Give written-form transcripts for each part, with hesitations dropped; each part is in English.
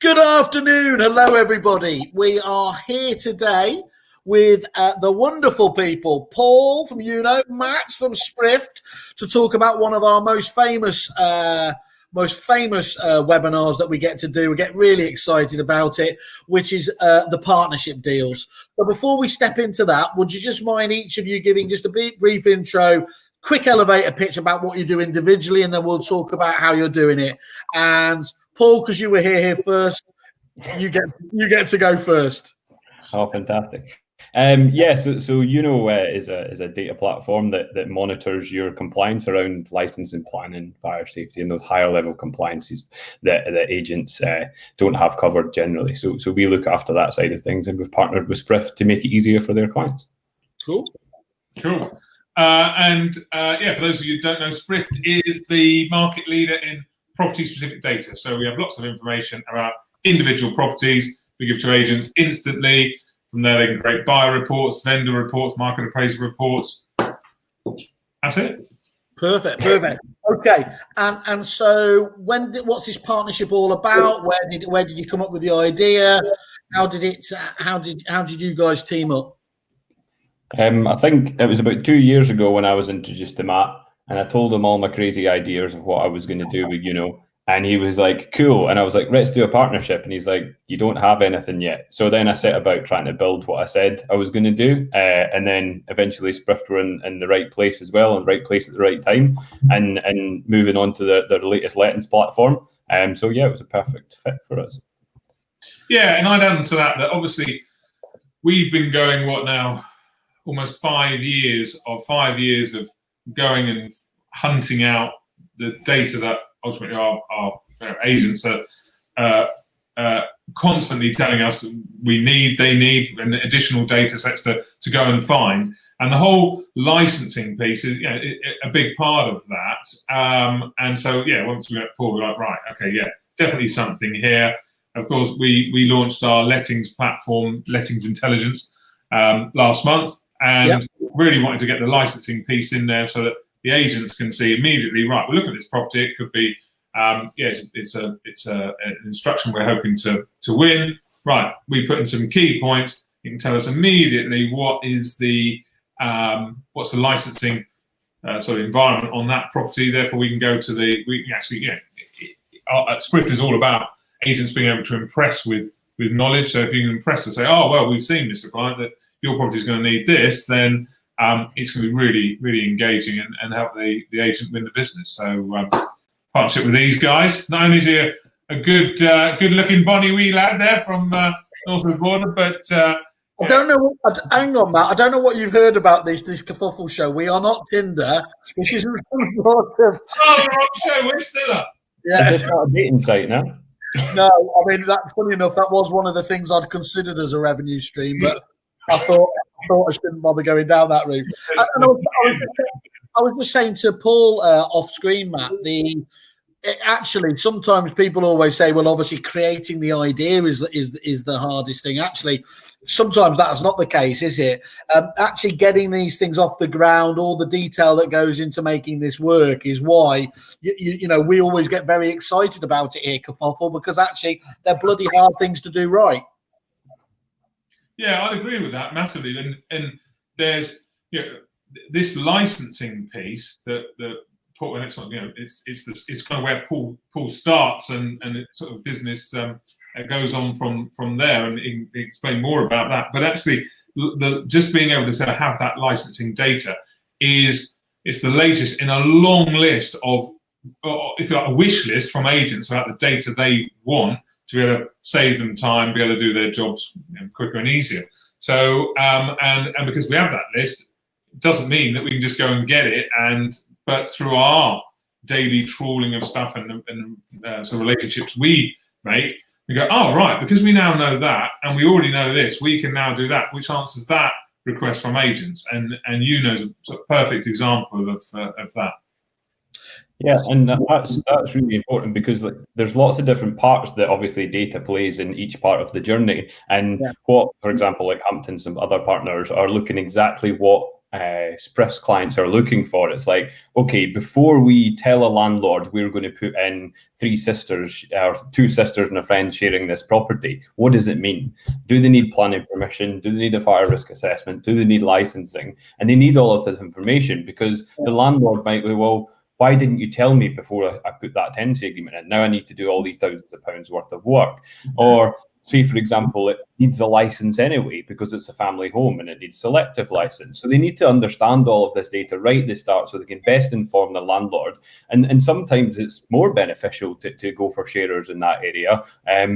Good afternoon. Hello, everybody. We are here today with the wonderful people, Paul from Yuno, Matt from Sprift, to talk about one of our most famous webinars that we get to do. We get really excited about it, which is the partnership deals. But before we step into that, would you just mind each of you giving just a brief intro, quick elevator pitch about what you do individually, and then we'll talk about how you're doing it. And Paul, because you were here first, you get to go first. Oh, fantastic. So Yuno is a data platform that monitors your compliance around licensing, planning, fire safety, and those higher level compliances that agents don't have covered generally. So we look after that side of things, and we've partnered with Sprift to make it easier for their clients. Cool. For those of you who don't know, Sprift is the market leader in property-specific data. So we have lots of information about individual properties. We give to agents instantly. From there, they can create buyer reports, vendor reports, market appraisal reports. That's it. Perfect. Okay. And so, what's this partnership all about? Where did you come up with the idea? How did you guys team up? I think it was about 2 years ago when I was introduced to Matt, and I told him all my crazy ideas of what I was going to do with Yuno. And he was like, cool. And I was like, let's do a partnership. And he's like, you don't have anything yet. So then I set about trying to build what I said I was going to do. And then eventually Sprift were in the right place as well, in the right place at the right time, and moving on to the latest lettings platform. It was a perfect fit for us. Yeah, and I'd add to that obviously we've been going, almost 5 years of going and hunting out the data that ultimately our agents are constantly telling us they need an additional data sets to go and find. And the whole licensing piece is a big part of that. Once we met Paul, we're like, right, okay, yeah, definitely something here. Of course, we launched our lettings platform, Lettings Intelligence, last month, and really wanted to get the licensing piece in there so that the agents can see immediately, right, we look at this property, it could be, it's an instruction we're hoping to win. Right, we put in some key points, you can tell us immediately what's the licensing sort of environment on that property, therefore we can go to Sprift is all about agents being able to impress with knowledge. So if you can impress to say, oh, well, we've seen, Mr. Client, that your property is going to need this, then it's going to be really, really engaging and help the agent win the business. So partnership with these guys. Not only is he a good-looking Bonnie wee lad there from north of the border, but I don't know. Hang on, Matt. I don't know what you've heard about this Kerfuffle show. We are not Tinder. This is the wrong show. We're still up. Yeah. Is this not a dating site now? No, I mean, funny enough, that was one of the things I'd considered as a revenue stream, but I thought I shouldn't bother going down that route. I was just saying to Paul off screen, Matt, actually sometimes people always say, well, obviously creating the idea is the hardest thing. Actually, sometimes that's not the case, is it? Actually getting these things off the ground, all the detail that goes into making this work is why we always get very excited about it here, Kerfuffle, because actually they're bloody hard things to do right. Yeah, I'd agree with that massively. And there's this licensing piece that Paul, and it's kind of where Paul starts, and it's sort of business goes on from there, and he can explain more about that. But actually, just being able to sort of have that licensing data it's the latest in a long list of, if you like, a wish list from agents about the data they want to be able to save them time, be able to do their jobs quicker and easier. So, and because we have that list, it doesn't mean that we can just go and get it, but through our daily trawling of stuff and some relationships we make, we go, oh, right, because we now know that, and we already know this, we can now do that, which answers that request from agents. And Yuno's a sort of perfect example of that. Yeah, and that's really important because there's lots of different parts that obviously data plays in each part of the journey. And what, for example, like Hampton, some other partners are looking exactly what Sprift's clients are looking for. It's like, okay, before we tell a landlord we're going to put in 3 sisters or 2 sisters and a friend sharing this property, what does it mean? Do they need planning permission? Do they need a fire risk assessment? Do they need licensing? And they need all of this information, because the landlord might go, well, why didn't you tell me before I put that tenancy agreement in? Now I need to do all these thousands of pounds worth of work. Or say, for example, it needs a license anyway because it's a family home and it needs selective license. So they need to understand all of this data right at the start so they can best inform the landlord. And sometimes it's more beneficial to go for sharers in that area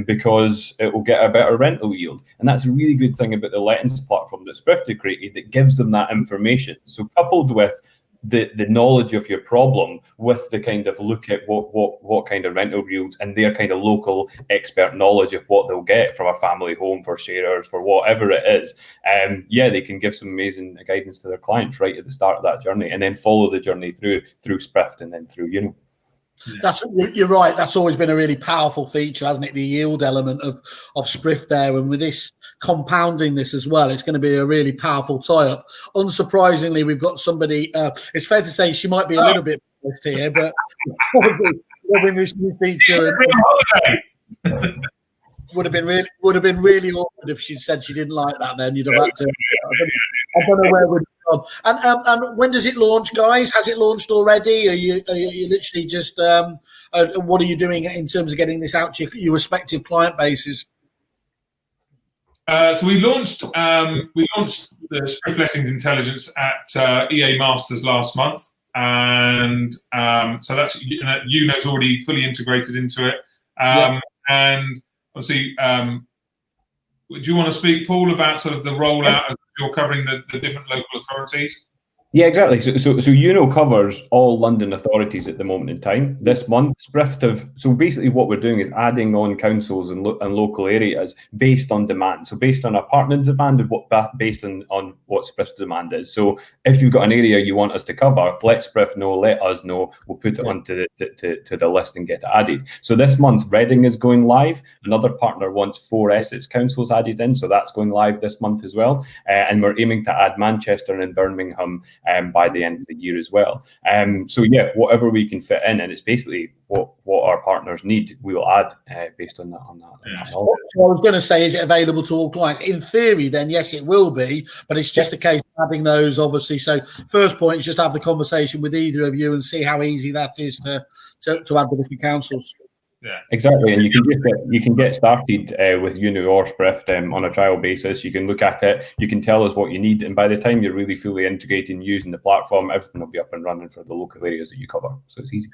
because it will get a better rental yield. And that's a really good thing about the lettings platform that Sprift have created, that gives them that information. So coupled with the knowledge of your problem, with the kind of look at what kind of rental yields and their kind of local expert knowledge of what they'll get from a family home, for sharers, for whatever it is, they can give some amazing guidance to their clients right at the start of that journey, and then follow the journey through Sprift and then through Yuno. You're right. That's always been a really powerful feature, hasn't it? The yield element of Sprift there, and with this compounding this as well, it's going to be a really powerful tie-up. Unsurprisingly, we've got somebody. It's fair to say she might be a little bit biased here, but loving this new feature. Would have been really awkward if she said she didn't like that. Then you'd have had to. I don't know where we'd gone. And when does it launch, guys? Has it launched already? Are you literally just what are you doing in terms of getting this out to your respective client bases? So we launched the Sprift Lettings Intelligence at EA Masters last month, and so that's Yuno's already fully integrated into it. And obviously, do you want to speak, Paul, about sort of the rollout as you're covering the different local authorities? Yeah, exactly. So Yuno covers all London authorities at the moment in time. This month, Sprift so basically what we're doing is adding on councils and local areas based on demand. So based on our partner demand and based on what Sprift's demand is. So if you've got an area you want us to cover, let Sprift know, let us know. We'll put it onto the list and get it added. So this month, Reading is going live. Another partner wants 4 Essex councils added in, so that's going live this month as well. And we're aiming to add Manchester and Birmingham by the end of the year as well. So yeah, whatever we can fit in, and it's basically what our partners need, we will add based on that. What I was going to say, is it available to all clients? In theory, then yes, it will be, but it's just a case of having those, obviously. So first point is just have the conversation with either of you and see how easy that is to add the different councils. Yeah, exactly, and you can get started with Yuno or Sprift on a trial basis. You can look at it, you can tell us what you need, and by the time you're really fully integrated and using the platform, everything will be up and running for the local areas that you cover. So it's easy.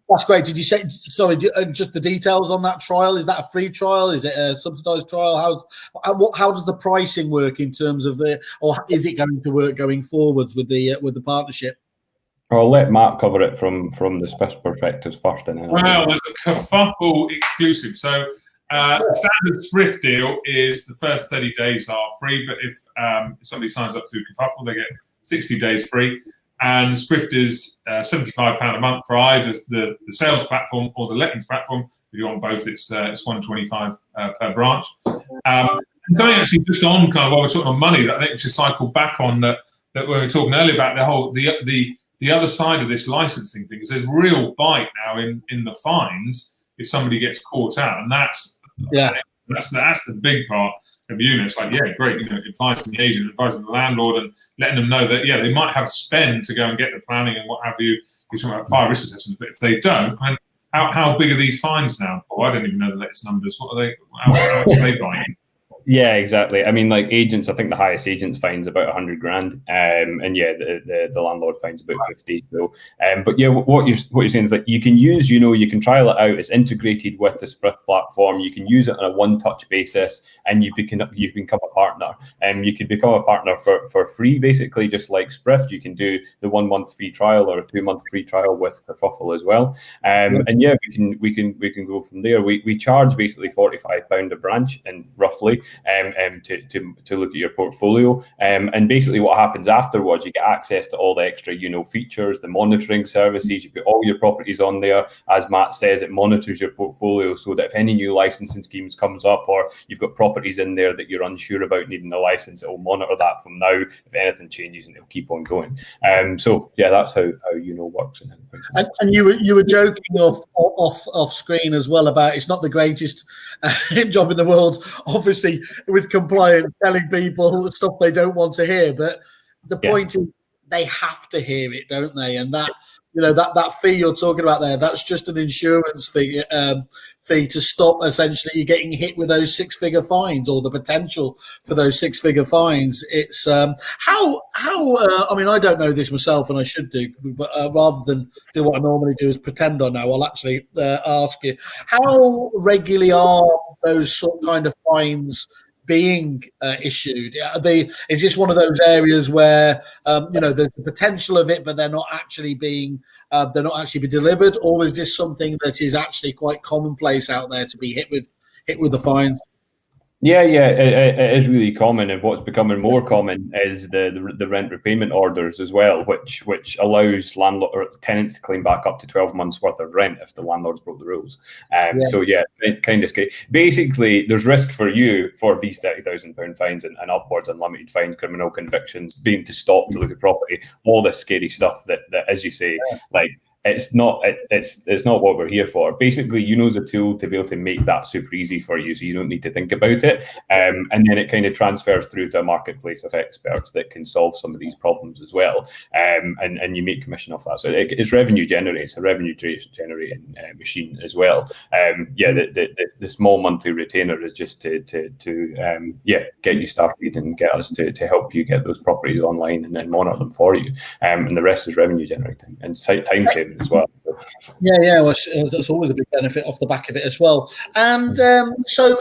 That's great. Did you say, sorry, just the details on that trial? Is that a free trial? Is it a subsidised trial? How does the pricing work in terms of or is it going to work going forwards with the partnership? I'll let Matt cover it from the Sprift perspective first. Well, there's a Kerfuffle exclusive. So the standard Sprift deal is the first 30 days are free, but if somebody signs up to Kerfuffle, they get 60 days free. And Sprift is £75 a month for either the sales platform or the lettings platform. If you want both, it's £125 per branch. Something actually just on kind of while we're talking on money that I think we should cycle back on that we were talking earlier about the other side of this licensing thing is there's real bite now in the fines if somebody gets caught out, and that's the big part of Yuno. It's like, yeah, great, advising the agent, advising the landlord, and letting them know that they might have spend to go and get the planning and what have you. You're talking about fire risk assessment, but if they don't, and how big are these fines now? Oh, I don't even know the latest numbers. What are they? How much are they buying? Yeah, exactly. I mean, like agents, I think the highest agents fines about 100 grand, and yeah, the landlord fines about 50. So, but yeah, what you're saying is that you can use, you can trial it out. It's integrated with the Sprift platform. You can use it on a one-touch basis, and you become a partner. You can become a partner for free, basically, just like Sprift. You can do the 1 month free trial or a 2 month free trial with Kerfuffle as well. And yeah, we can go from there. We charge basically £45 a branch, and roughly. to look at your portfolio. And basically what happens afterwards, you get access to all the extra Yuno features, the monitoring services. You put all your properties on there. As Matt says, it monitors your portfolio so that if any new licensing schemes comes up, or you've got properties in there that you're unsure about needing the license, it will monitor that from now if anything changes, and it'll keep on going. So yeah, that's how Yuno works. And you were joking off screen as well about it's not the greatest job in the world, obviously, with compliance, telling people the stuff they don't want to hear. But the point is, they have to hear it, don't they? And that, that fee you're talking about there, that's just an insurance fee to stop essentially you getting hit with those 6-figure fines, or the potential for those 6-figure fines. It's how I mean, I don't know this myself, and I should do, but rather than do what I normally do is pretend I know, I'll actually ask you, how regularly are those kind of fines being issued? Is this one of those areas where there's the potential of it, but they're not actually being delivered, or is this something that is actually quite commonplace out there to be hit with the fines? Yeah, it is really common, and what's becoming more common is the rent repayment orders as well, which allows landlord or tenants to claim back up to 12 months worth of rent if the landlords broke the rules. So yeah, it kind of scary. Basically, there's risk for you for these £30,000 fines and upwards, unlimited fine, criminal convictions, being to stop to look at property, all this scary stuff that as you say, like. It's not what we're here for. Basically, Yuno's a tool to be able to make that super easy for you, so you don't need to think about it. And then it kind of transfers through to a marketplace of experts that can solve some of these problems as well. And you make commission off that. So it's revenue generating. It's a revenue generating machine as well. The small monthly retainer is just to get you started and get us to help you get those properties online and then monitor them for you. And the rest is revenue generating and time saving as well. Well, that's always a big benefit off the back of it as well. And so,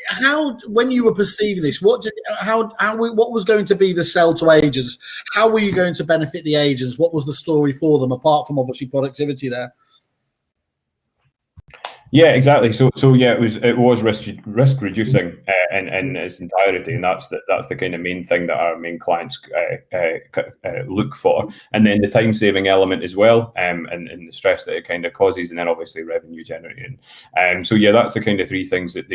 how, when you were perceiving this, what was going to be the sell to agents? How were you going to benefit the agents? What was the story for them, apart from obviously productivity there? Yeah, exactly. So yeah, it was risk reducing in its entirety, and that's the kind of main thing that our main clients look for, and then the time saving element as well, and the stress that it kind of causes, and then obviously revenue generating. So yeah, that's the kind of three things that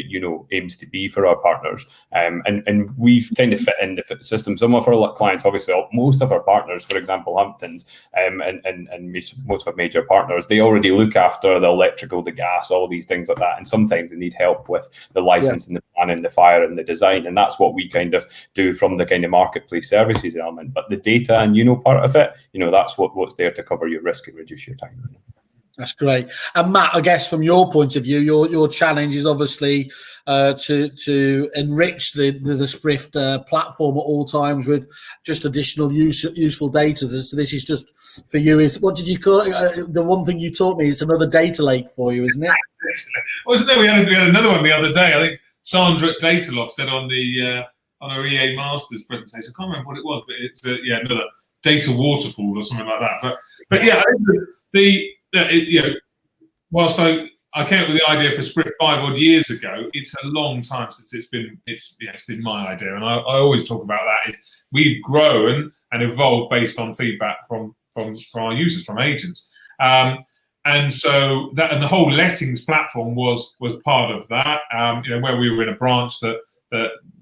aims to be for our partners, and we've kind of fit in the system. Some of our clients, obviously, most of our partners, for example, Hamptons, and most of our major partners, they already look after the electrical, the gas, all these things like that, and sometimes they need help with the license and the planning, the fire and the design, and that's what we kind of do from the kind of marketplace services element. But the data and part of it, that's what's there to cover your risk and reduce your time. That's great. And Matt, I guess from your point of view, your challenge is obviously to enrich the Sprift platform at all times with just additional useful data. So this is just for you. Is, what did you call it? The one thing you taught me is another data lake for you, isn't it? Wasn't there? We had another one the other day. I think Sandra at Dataloft said on our EA Masters presentation. I can't remember what it was, but it's another data waterfall or something like that. But yeah, whilst I came up with the idea for Sprift 5 odd years ago, it's a long time since it's been my idea, and I always talk about that. We've grown and evolved based on feedback from our users, from agents, and so that, and the whole lettings platform was part of that. Where we were in a branch that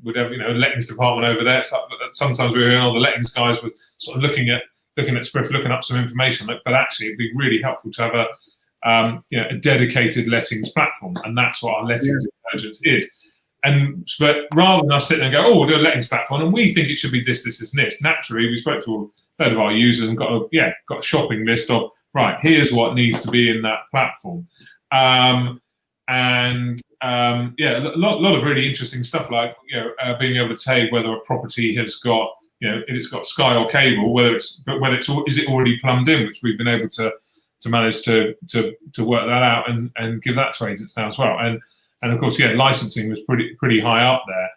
would have a lettings department over there. So sometimes we were in, all the lettings guys were sort of looking at Sprift, looking up some information, but actually it'd be really helpful to have a dedicated lettings platform, and that's what our lettings intelligence is. But rather than us sitting and go, we'll do a lettings platform, and we think it should be this, and this. Naturally, we spoke to a lot of our users and got a shopping list of, right, here's what needs to be in that platform, a lot of really interesting stuff, like being able to say whether a property has got if it's got Sky or cable, is it already plumbed in, which we've been able to manage to work that out and give that to agents now as well. And of course, licensing was pretty high up there,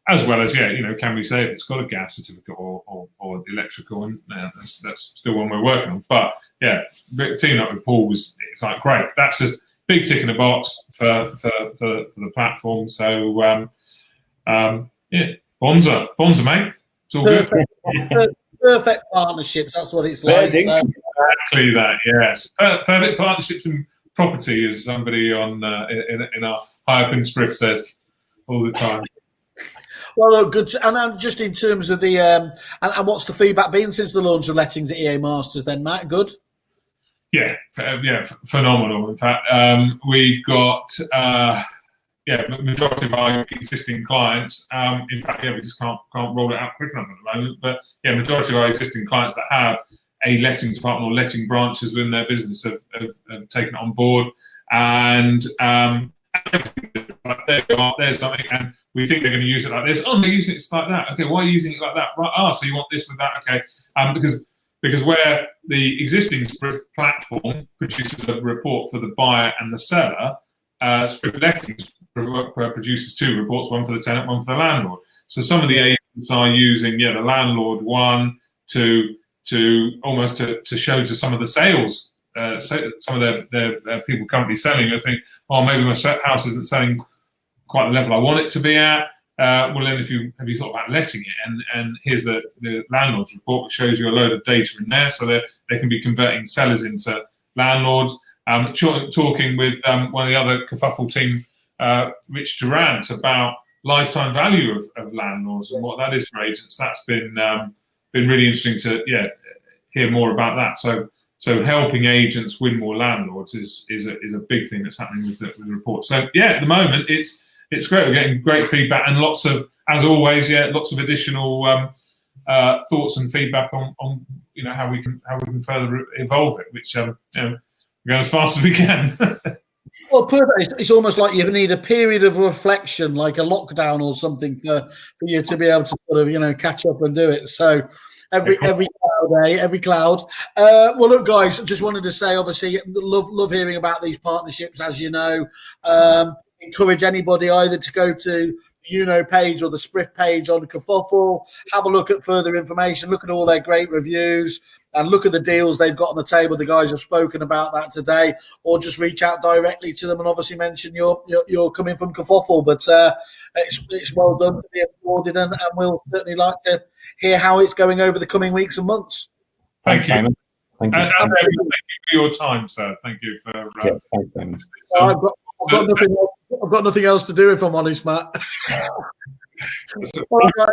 as well as can we say if it's got a gas certificate or electrical, and that's still one we're working on. But teaming up with Paul it's like great. That's just big tick in the box for the platform. So Yeah, Bonza, mate. It's all good. Perfect partnerships. That's what it's like. So. Exactly that. Yes, perfect partnerships in property, as somebody on in our high up in Sprift says all the time. Well, look, good. And just in terms of the and what's the feedback been since the launch of lettings at EA Masters? Then, Matt, good. Yeah, phenomenal. In fact, we've got majority of our existing clients. In fact, we just can't roll it out quick enough at the moment. But yeah, majority of our existing clients that have a letting department or letting branches within their business have taken it on board, and there's something, and we think they're going to use it like this. Oh, they're using it like that. Okay, why are you using it like that? Right. So you want this with that? Okay. Because where the existing Sprift platform produces a report for the buyer and the seller, Sprift Lettings produces two reports, one for the tenant, one for the landlord. So some of the agents are using the landlord one to almost to show to some of the sales, some of their people currently selling. I think, oh, maybe my house isn't selling quite the level I want it to be at. Well, then have you thought about letting it? And here's the landlord's report, which shows you a load of data in there, so they can be converting sellers into landlords. Talking with one of the other Kerfuffle team, Rich Durant, about lifetime value of landlords and what that is for agents. That's been really interesting to hear more about that. So helping agents win more landlords is a big thing that's happening with the report. So at the moment it's great. We're getting great feedback and lots of, as always, lots of additional thoughts and feedback on how we can further evolve it, which we're going as fast as we can. Well, perfect. It's almost like you need a period of reflection, like a lockdown or something, for you to be able to sort of catch up and do it. So every cloud. Well, look, guys, I just wanted to say, obviously, love hearing about these partnerships, as you know. Encourage anybody either to go to the Yuno page or the Sprift page on Kerfuffle, have a look at further information, look at all their great reviews, and look at the deals they've got on the table. The guys have spoken about that today, or just reach out directly to them and obviously mention you're coming from Kerfuffle. But it's well done to be applauded, and we'll certainly like to hear how it's going over the coming weeks and months. Thank you. Simon. Thank you. Thank you for your time, sir. Thank you for. Thanks, Simon. I've got nothing else to do, if I'm honest, Matt. All right, guys.